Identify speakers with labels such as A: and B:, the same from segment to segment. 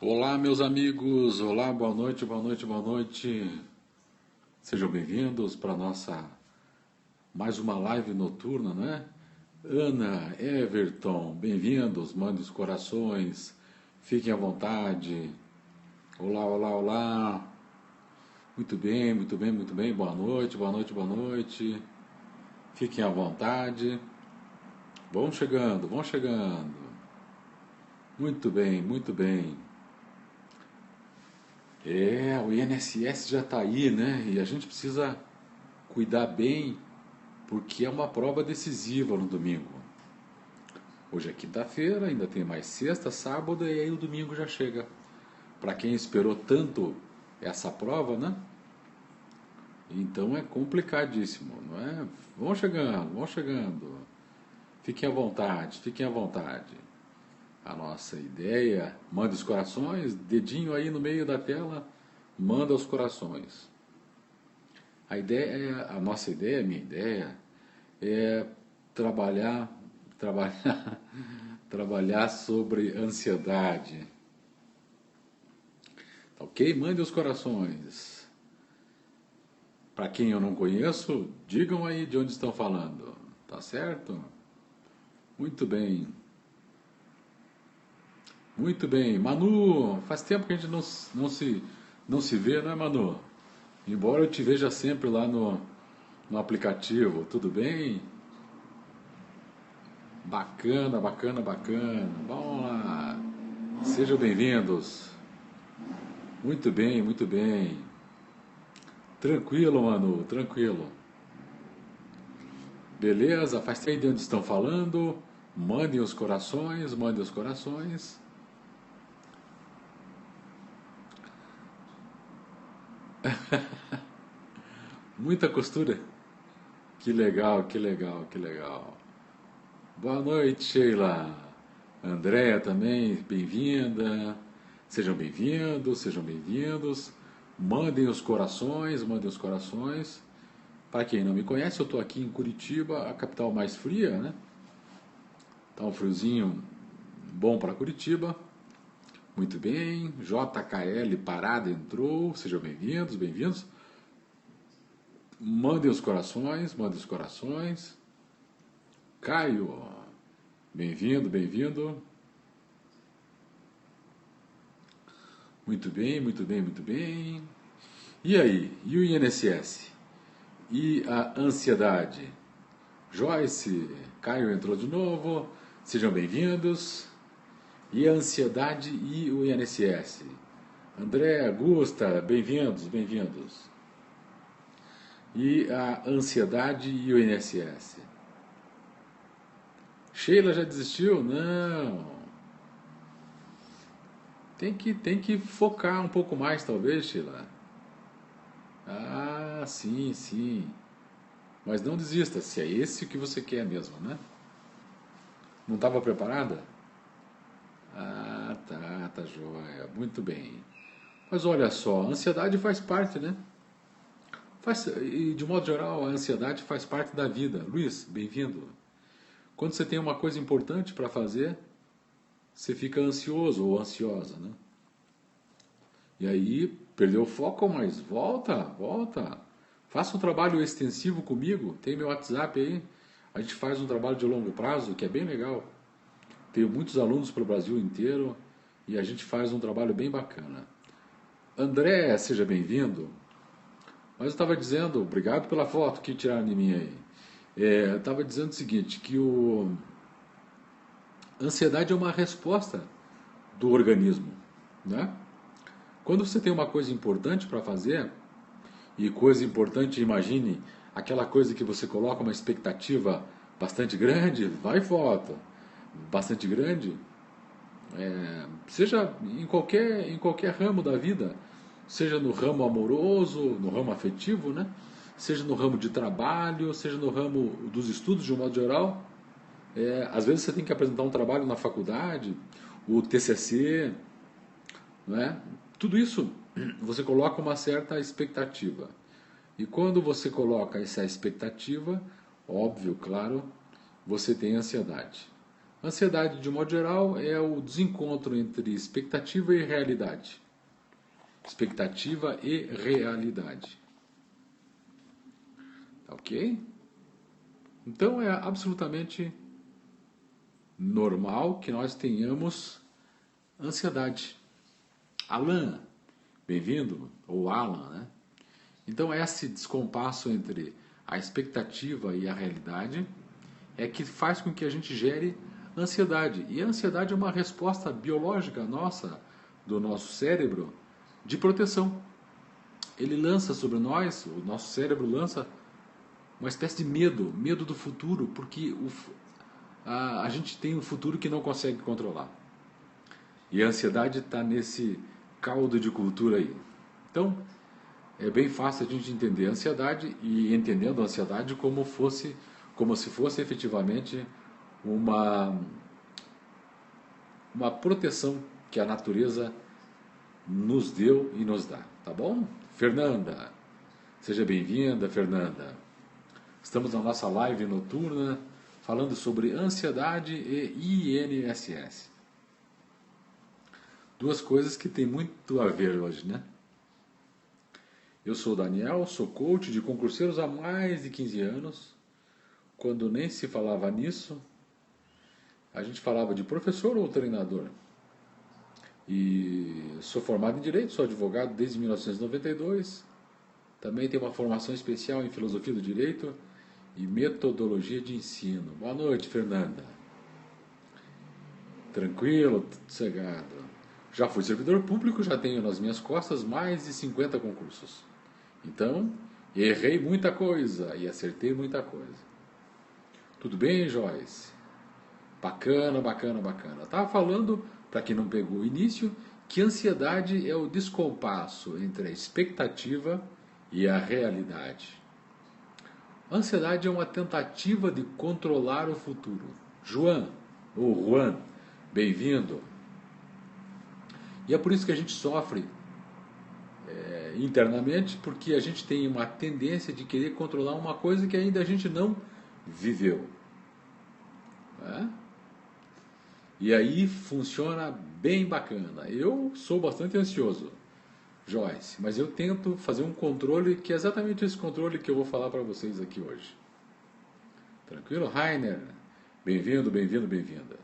A: Olá, meus amigos. Olá, boa noite, boa noite, boa noite. Sejam bem-vindos para nossa mais uma live noturna, né? Ana, Everton, bem-vindos. Mande os corações. Fiquem à vontade. Olá, olá, olá. Muito bem, muito bem, muito bem. Boa noite, boa noite, boa noite. Fiquem à vontade. Vão chegando, vão chegando. Muito bem, muito bem. O INSS já está aí, né? E a gente precisa cuidar bem, porque é uma prova decisiva no domingo. Hoje é quinta-feira, ainda tem mais sexta, sábado e aí o domingo já chega. Para quem esperou tanto essa prova, né? Então é complicadíssimo, não é? Vão chegando, vão chegando. Fiquem à vontade, fiquem à vontade. A nossa ideia, manda os corações, dedinho aí no meio da tela, manda os corações. A nossa ideia, a minha ideia, é trabalhar, trabalhar sobre ansiedade. Tá ok? Mande os corações. Para quem eu não conheço, digam aí de onde estão falando. Tá certo? Muito bem. Muito bem. Manu, faz tempo que a gente não se vê, não é, Manu? Embora eu te veja sempre lá no aplicativo, tudo bem? Bacana, bacana, bacana. Vamos lá. Sejam bem-vindos. Muito bem, muito bem. Tranquilo, Manu, tranquilo. Beleza? Faz tempo de onde estão falando. Mandem os corações, mandem os corações. Muita costura. Que legal, que legal, que legal. Boa noite, Sheila. Andréia também, bem-vinda. Sejam bem-vindos, sejam bem-vindos. Mandem os corações, mandem os corações. Para quem não me conhece, eu estou aqui em Curitiba, a capital mais fria, né? Tá um friozinho bom para Curitiba. Muito bem. JKL Parada entrou. Sejam bem-vindos, bem-vindos. Mandem os corações, mandem os corações. Caio, bem-vindo, bem-vindo. Muito bem, muito bem, muito bem. E aí, e o INSS? E a ansiedade? Joyce, Caio entrou de novo. Sejam bem-vindos. E a ansiedade e o INSS? André, Augusta, bem-vindos, bem-vindos. E a ansiedade e o INSS? Sheila já desistiu? Não. Tem que focar um pouco mais, talvez, Sheila. Ah, sim, sim. Mas não desista, se é esse o que você quer mesmo, né? Não estava preparada? Ah, tá, tá joia. Muito bem. Mas olha só, a ansiedade faz parte, né? E de modo geral, a ansiedade faz parte da vida. Luiz, bem-vindo. Quando você tem uma coisa importante para fazer, você fica ansioso ou ansiosa, né? E aí, perdeu o foco, mas volta, volta. Faça um trabalho extensivo comigo, tem meu WhatsApp aí. A gente faz um trabalho de longo prazo que é bem legal. Tenho muitos alunos para o Brasil inteiro e a gente faz um trabalho bem bacana. André, seja bem-vindo. Mas eu estava dizendo, obrigado pela foto que tiraram de mim aí. Eu estava dizendo o seguinte, que a ansiedade é uma resposta do organismo, né? Quando você tem uma coisa importante para fazer, e coisa importante, imagine aquela coisa que você coloca uma expectativa bastante grande, vai foto, bastante grande, seja em qualquer ramo da vida, seja no ramo amoroso, no ramo afetivo, né? Seja no ramo de trabalho, seja no ramo dos estudos de um modo geral. Às vezes você tem que apresentar um trabalho na faculdade, o TCC, não é? Tudo isso você coloca uma certa expectativa. E quando você coloca essa expectativa, óbvio, claro, você tem ansiedade. Ansiedade, de modo geral, é o desencontro entre expectativa e realidade. Expectativa e realidade. Tá ok? Então é absolutamente normal que nós tenhamos ansiedade. Alan, bem-vindo, ou Alan, né? Então esse descompasso entre a expectativa e a realidade é que faz com que a gente gere ansiedade. E a ansiedade é uma resposta biológica nossa, do nosso cérebro, de proteção. Ele lança sobre nós, o nosso cérebro lança uma espécie de medo do futuro, porque a gente tem um futuro que não consegue controlar. E a ansiedade está nesse caldo de cultura aí. Então, é bem fácil a gente entender a ansiedade e entendendo a ansiedade como se fosse efetivamente uma proteção que a natureza nos deu e nos dá, tá bom? Fernanda, seja bem-vinda, Fernanda. Estamos na nossa live noturna falando sobre ansiedade e INSS. Duas coisas que tem muito a ver hoje, né? Eu sou o Daniel, sou coach de concurseiros há mais de 15 anos. Quando nem se falava nisso, a gente falava de professor ou treinador. E sou formado em Direito, sou advogado desde 1992. Também tenho uma formação especial em Filosofia do Direito e Metodologia de Ensino. Boa noite, Fernanda. Tranquilo, sossegado. Já fui servidor público, já tenho nas minhas costas mais de 50 concursos. Então, errei muita coisa e acertei muita coisa. Tudo bem, Joyce? Bacana, bacana, bacana. Estava falando, para quem não pegou o início, que ansiedade é o descompasso entre a expectativa e a realidade. A ansiedade é uma tentativa de controlar o futuro. Juan, bem-vindo. E é por isso que a gente sofre internamente, porque a gente tem uma tendência de querer controlar uma coisa que ainda a gente não viveu. Né? E aí funciona bem bacana. Eu sou bastante ansioso, Joyce, mas eu tento fazer um controle que é exatamente esse controle que eu vou falar para vocês aqui hoje. Tranquilo? Rainer, bem-vindo, bem-vindo, bem-vinda.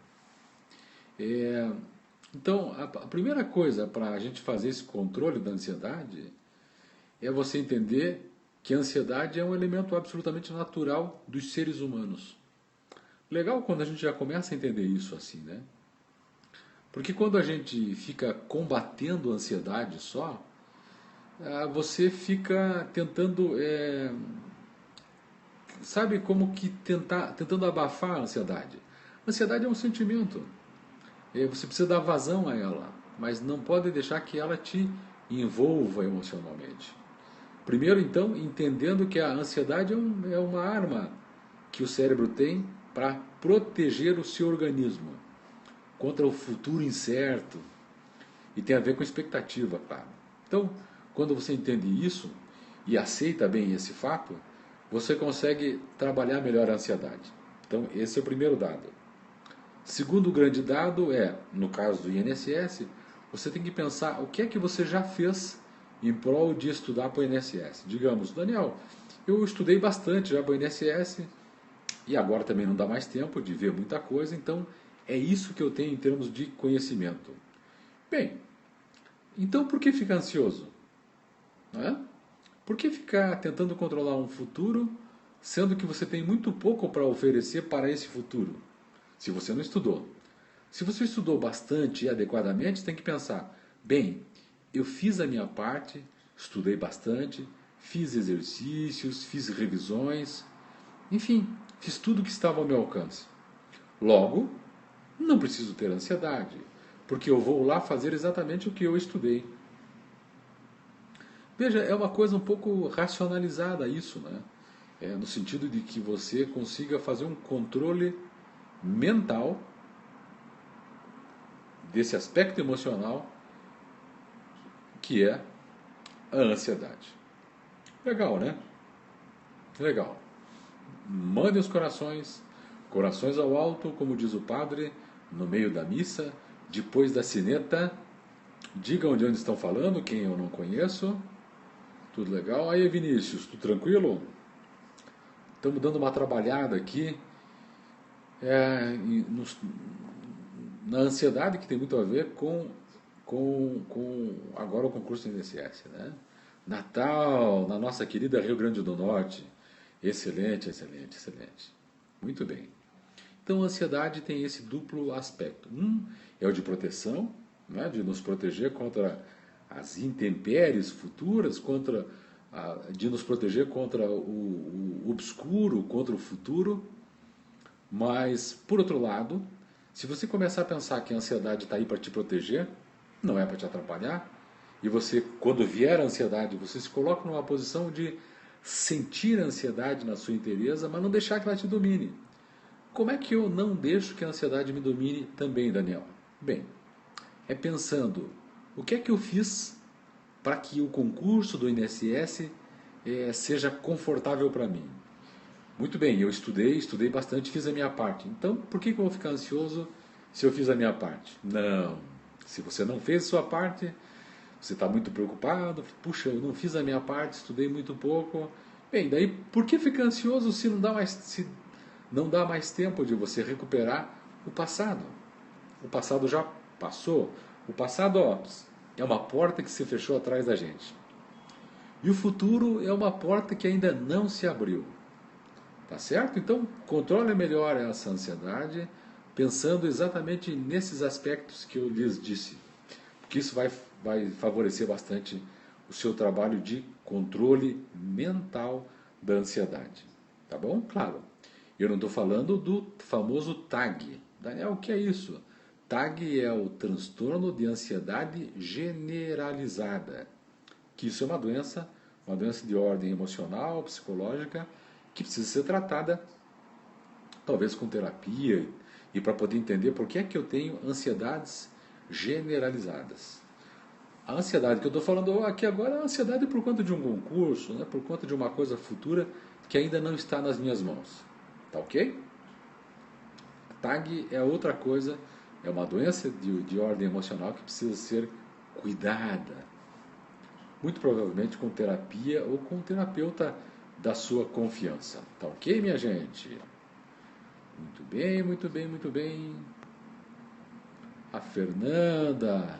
A: Então, a primeira coisa para a gente fazer esse controle da ansiedade é você entender que a ansiedade é um elemento absolutamente natural dos seres humanos. Legal quando a gente já começa a entender isso assim, né? Porque quando a gente fica combatendo a ansiedade só, você fica tentando, sabe, como que tentando abafar a ansiedade. A ansiedade é um sentimento. Você precisa dar vazão a ela, mas não pode deixar que ela te envolva emocionalmente. Primeiro, então, entendendo que a ansiedade é uma arma que o cérebro tem para proteger o seu organismo contra o futuro incerto e tem a ver com expectativa, claro. Então, quando você entende isso e aceita bem esse fato, você consegue trabalhar melhor a ansiedade. Então, esse é o primeiro dado. Segundo grande dado é, no caso do INSS, você tem que pensar o que é que você já fez em prol de estudar para o INSS. Digamos, Daniel, eu estudei bastante já para o INSS e agora também não dá mais tempo de ver muita coisa, então é isso que eu tenho em termos de conhecimento. Bem, então por que ficar ansioso? Não é? Por que ficar tentando controlar um futuro, sendo que você tem muito pouco para oferecer para esse futuro? Se você não estudou. Se você estudou bastante e adequadamente, tem que pensar, bem, eu fiz a minha parte, estudei bastante, fiz exercícios, fiz revisões, enfim, fiz tudo que estava ao meu alcance. Logo, não preciso ter ansiedade, porque eu vou lá fazer exatamente o que eu estudei. Veja, é uma coisa um pouco racionalizada isso, né? No sentido de que você consiga fazer um controle mental desse aspecto emocional que é a ansiedade. Legal, né? Legal. Mandem os corações, Corações ao alto, como diz o padre, no meio da missa, depois da sineta. Digam de onde estão falando, quem eu não conheço. Tudo legal? Aí, Vinícius, tudo tranquilo? Estamos dando uma trabalhada aqui na ansiedade que tem muito a ver com agora o concurso do INSS, né? Natal, na nossa querida Rio Grande do Norte. Excelente, excelente, excelente. Muito bem. Então, a ansiedade tem esse duplo aspecto. Um é o de proteção, né, de nos proteger contra as intempéries futuras, de nos proteger contra o obscuro, contra o futuro. Mas, por outro lado, se você começar a pensar que a ansiedade está aí para te proteger, não é para te atrapalhar, e você, quando vier a ansiedade, você se coloca numa posição de sentir a ansiedade na sua inteireza, mas não deixar que ela te domine. Como é que eu não deixo que a ansiedade me domine também, Daniel? Bem, é pensando o que é que eu fiz para que o concurso do INSS seja confortável para mim. Muito bem, eu estudei bastante, fiz a minha parte. Então, por que eu vou ficar ansioso se eu fiz a minha parte? Não. Se você não fez a sua parte, você está muito preocupado. Puxa, eu não fiz a minha parte, estudei muito pouco. Bem, daí por que ficar ansioso se não dá mais tempo de você recuperar o passado? O passado já passou. O passado, ó, é uma porta que se fechou atrás da gente. E o futuro é uma porta que ainda não se abriu. Tá certo? Então, controle melhor essa ansiedade, pensando exatamente nesses aspectos que eu lhes disse. Porque isso vai favorecer bastante o seu trabalho de controle mental da ansiedade. Tá bom? Claro. Eu não estou falando do famoso TAG. Daniel, o que é isso? TAG é o transtorno de ansiedade generalizada. Que isso é uma doença de ordem emocional, psicológica, que precisa ser tratada, talvez com terapia, e para poder entender por que é que eu tenho ansiedades generalizadas. A ansiedade que eu estou falando aqui agora é a ansiedade por conta de um concurso, né, por conta de uma coisa futura que ainda não está nas minhas mãos. Tá ok? TAG é outra coisa, é uma doença de ordem emocional que precisa ser cuidada. Muito provavelmente com terapia ou com um terapeuta da sua confiança. Tá ok, minha gente? Muito bem, muito bem, muito bem. A Fernanda,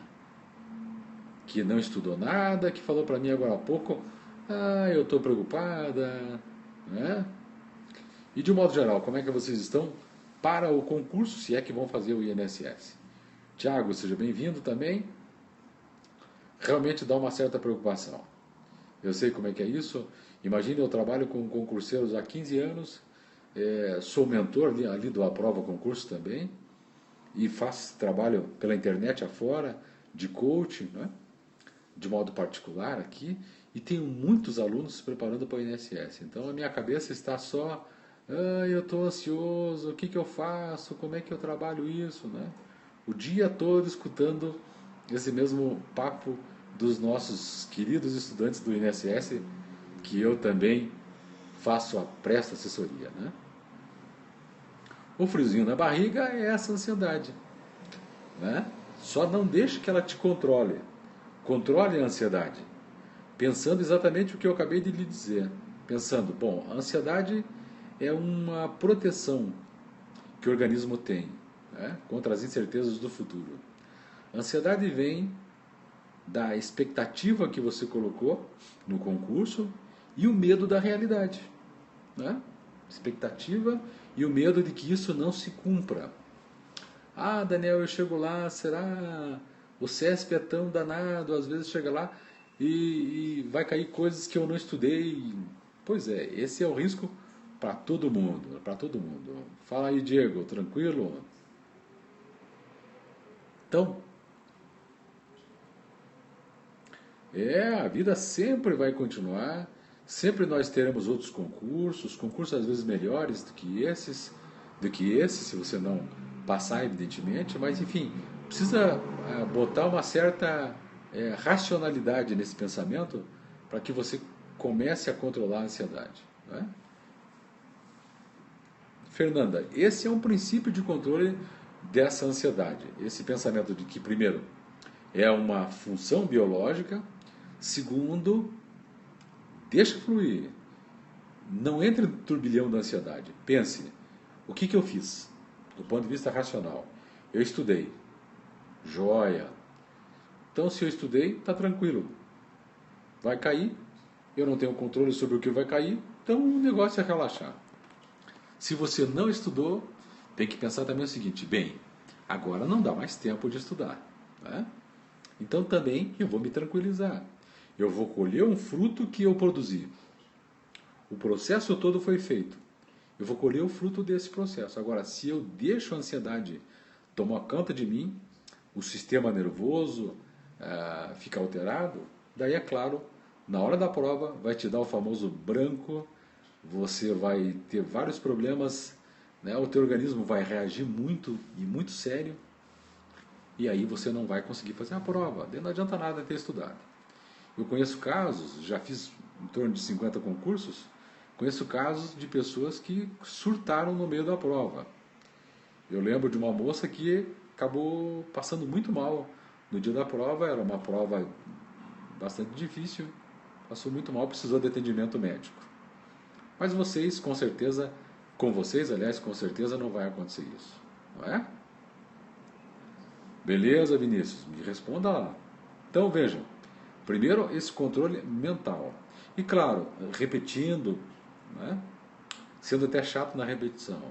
A: que não estudou nada, que falou para mim agora há pouco, eu estou preocupada, né? E de um modo geral, como é que vocês estão para o concurso, se é que vão fazer o INSS? Tiago, seja bem-vindo também. Realmente dá uma certa preocupação. Eu sei como é que é isso. Imagine, eu trabalho com concurseiros há 15 anos, sou mentor ali do Aprova Concurso também, e faço trabalho pela internet afora, de coaching, né? De modo particular aqui, e tenho muitos alunos se preparando para o INSS. Então a minha cabeça está só, eu estou ansioso, o que eu faço, como é que eu trabalho isso, né? O dia todo escutando esse mesmo papo dos nossos queridos estudantes do INSS, que eu também presto assessoria, né? O friozinho na barriga é essa ansiedade, né? Só não deixe que ela te controle. Controle a ansiedade, pensando exatamente o que eu acabei de lhe dizer. Pensando, bom, a ansiedade é uma proteção que o organismo tem, né, contra as incertezas do futuro. A ansiedade vem da expectativa que você colocou no concurso e o medo da realidade, né? Expectativa e o medo de que isso não se cumpra. Daniel, eu chego lá, será? O CESP é tão danado, às vezes chega lá e vai cair coisas que eu não estudei. Pois é, esse é o risco para todo mundo, para todo mundo. Fala aí, Diego, tranquilo? Então, a vida sempre vai continuar, sempre nós teremos outros concursos às vezes melhores do que esse, se você não passar, evidentemente, mas enfim, precisa botar uma certa racionalidade nesse pensamento para que você comece a controlar a ansiedade, né? Fernanda, esse é um princípio de controle dessa ansiedade. Esse pensamento de que, primeiro, é uma função biológica, segundo, deixa fluir. Não entre no turbilhão da ansiedade. Pense, o que eu fiz? Do ponto de vista racional. Eu estudei. Joia. Então, se eu estudei, está tranquilo. Vai cair, eu não tenho controle sobre o que vai cair, então o negócio é relaxar. Se você não estudou, tem que pensar também o seguinte: bem, agora não dá mais tempo de estudar, né? Então também eu vou me tranquilizar. Eu vou colher um fruto que eu produzi. O processo todo foi feito. Eu vou colher o fruto desse processo. Agora, se eu deixo a ansiedade tomar conta de mim, o sistema nervoso fica alterado, daí é claro, na hora da prova vai te dar o famoso branco, você vai ter vários problemas, né? O teu organismo vai reagir muito e muito sério, e aí você não vai conseguir fazer a prova. Daí não adianta nada ter estudado. Eu conheço casos, já fiz em torno de 50 concursos, conheço casos de pessoas que surtaram no meio da prova. Eu lembro de uma moça que acabou passando muito mal no dia da prova, era uma prova bastante difícil, passou muito mal, precisou de atendimento médico. Mas vocês, com certeza, com vocês, aliás, com certeza não vai acontecer isso, não é? Beleza, Vinícius? Me responda lá. Então, vejam, primeiro esse controle mental. E claro, repetindo, né? Sendo até chato na repetição,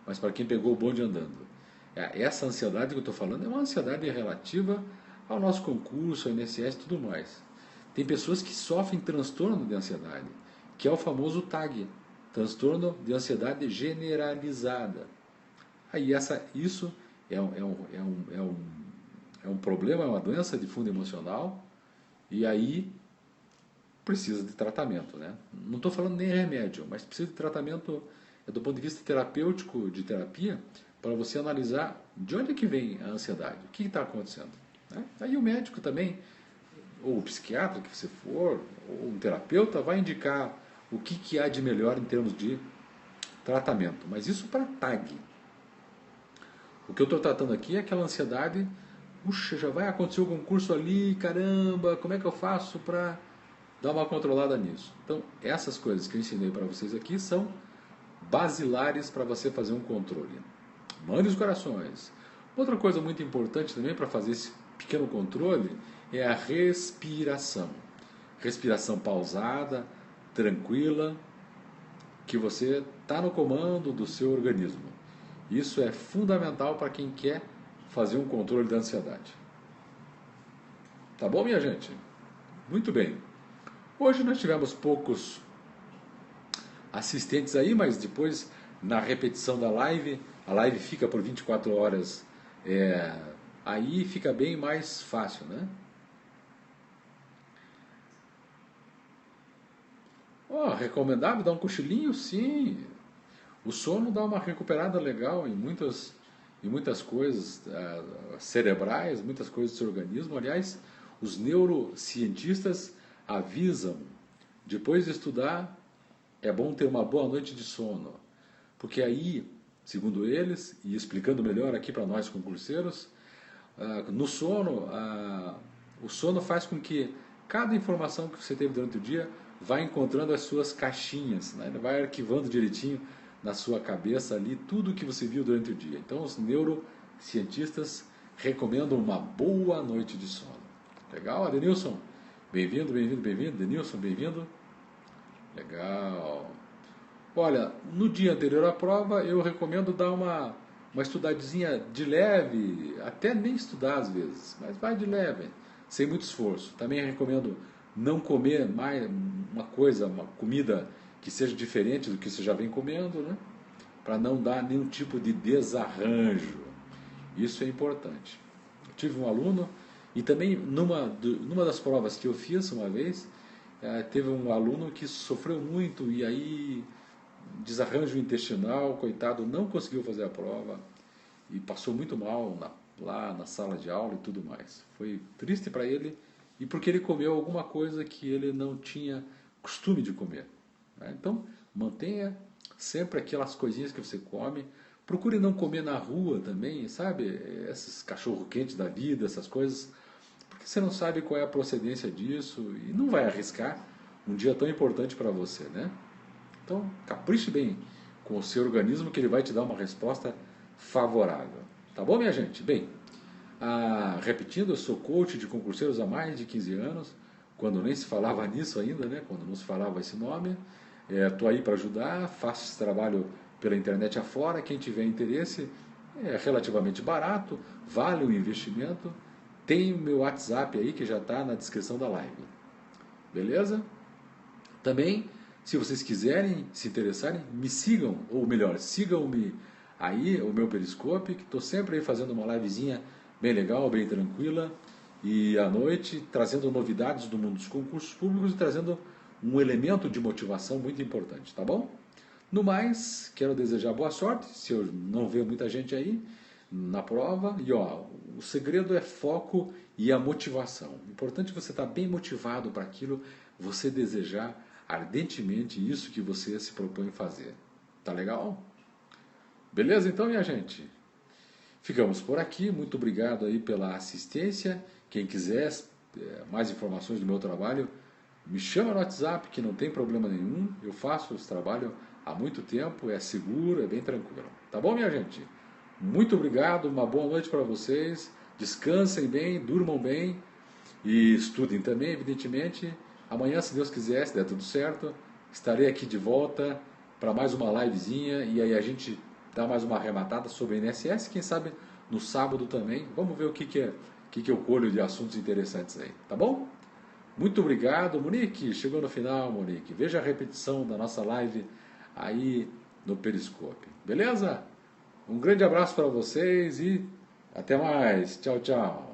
A: mas para quem pegou o bonde andando. Essa ansiedade que eu estou falando é uma ansiedade relativa ao nosso concurso, ao INSS e tudo mais. Tem pessoas que sofrem transtorno de ansiedade, que é o famoso TAG, transtorno de ansiedade generalizada. Aí isso é um problema, é uma doença de fundo emocional, e aí precisa de tratamento, né? Não estou falando nem remédio, mas precisa de tratamento do ponto de vista terapêutico, de terapia, para você analisar de onde é que vem a ansiedade, o que está acontecendo, né? Aí o médico também, ou o psiquiatra que você for, ou um terapeuta, vai indicar o que há de melhor em termos de tratamento. Mas isso para TAG. O que eu estou tratando aqui é aquela ansiedade, puxa, já vai acontecer o concurso ali, caramba, como é que eu faço para dar uma controlada nisso? Então, essas coisas que eu ensinei para vocês aqui são basilares para você fazer um controle. Mande os corações. Outra coisa muito importante também para fazer esse pequeno controle é a respiração. Respiração pausada, tranquila, que você está no comando do seu organismo. Isso é fundamental para quem quer fazer um controle da ansiedade. Tá bom, minha gente? Muito bem. Hoje nós tivemos poucos assistentes aí, mas depois, na repetição da live, a live fica por 24 horas, aí fica bem mais fácil, né? Recomendável dar um cochilinho? Sim. O sono dá uma recuperada legal em muitas coisas cerebrais, muitas coisas do seu organismo. Aliás, os neurocientistas avisam, depois de estudar, é bom ter uma boa noite de sono. Porque aí, segundo eles, e explicando melhor aqui para nós concurseiros, no sono, o sono faz com que cada informação que você teve durante o dia vá encontrando as suas caixinhas, né? Vai arquivando direitinho na sua cabeça ali tudo o que você viu durante o dia. Então os neurocientistas recomendam uma boa noite de sono. Legal, Adenilson? Bem-vindo, bem-vindo, bem-vindo. Denilson, bem-vindo. Legal. Olha, no dia anterior à prova eu recomendo dar uma estudadinha de leve, até nem estudar às vezes, mas vai de leve, sem muito esforço. Também recomendo não comer mais uma comida que seja diferente do que você já vem comendo, né? Para não dar nenhum tipo de desarranjo. Isso é importante. Eu tive um aluno, e também numa das provas que eu fiz uma vez, teve um aluno que sofreu muito, e aí desarranjo intestinal, coitado, não conseguiu fazer a prova, e passou muito mal lá na sala de aula e tudo mais. Foi triste para ele, e porque ele comeu alguma coisa que ele não tinha costume de comer. Então, mantenha sempre aquelas coisinhas que você come. Procure não comer na rua também, sabe? Esses cachorro-quente da vida, essas coisas, porque você não sabe qual é a procedência disso e não vai arriscar um dia tão importante para você, né? Então, capriche bem com o seu organismo que ele vai te dar uma resposta favorável. Tá bom, minha gente? Bem, repetindo, eu sou coach de concurseiros há mais de 15 anos, quando nem se falava nisso ainda, né? Quando não se falava esse nome. Estou aí para ajudar, faço esse trabalho pela internet afora. Quem tiver interesse, é relativamente barato, vale o investimento. Tem o meu WhatsApp aí que já está na descrição da live. Beleza? Também, se vocês quiserem, se interessarem, me sigam, ou melhor, sigam-me aí, o meu Periscope, que estou sempre aí fazendo uma livezinha bem legal, bem tranquila, e à noite trazendo novidades do mundo dos concursos públicos e trazendo um elemento de motivação muito importante, tá bom? No mais, quero desejar boa sorte, se eu não ver muita gente aí na prova, e ó, o segredo é foco e a motivação. Importante você estar bem motivado para aquilo, você desejar ardentemente isso que você se propõe fazer. Tá legal? Beleza então, minha gente? Ficamos por aqui, muito obrigado aí pela assistência. Quem quiser mais informações do meu trabalho, me chama no WhatsApp, que não tem problema nenhum. Eu faço esse trabalho há muito tempo, é seguro, é bem tranquilo. Tá bom, minha gente? Muito obrigado, uma boa noite para vocês. Descansem bem, durmam bem e estudem também, evidentemente. Amanhã, se Deus quiser, se der tudo certo, estarei aqui de volta para mais uma livezinha e aí a gente dá mais uma arrematada sobre a INSS, quem sabe no sábado também. Vamos ver o que eu colho de assuntos interessantes aí, tá bom? Muito obrigado, Monique. Chegou no final, Monique. Veja a repetição da nossa live aí no Periscope. Beleza? Um grande abraço para vocês e até mais. Tchau, tchau.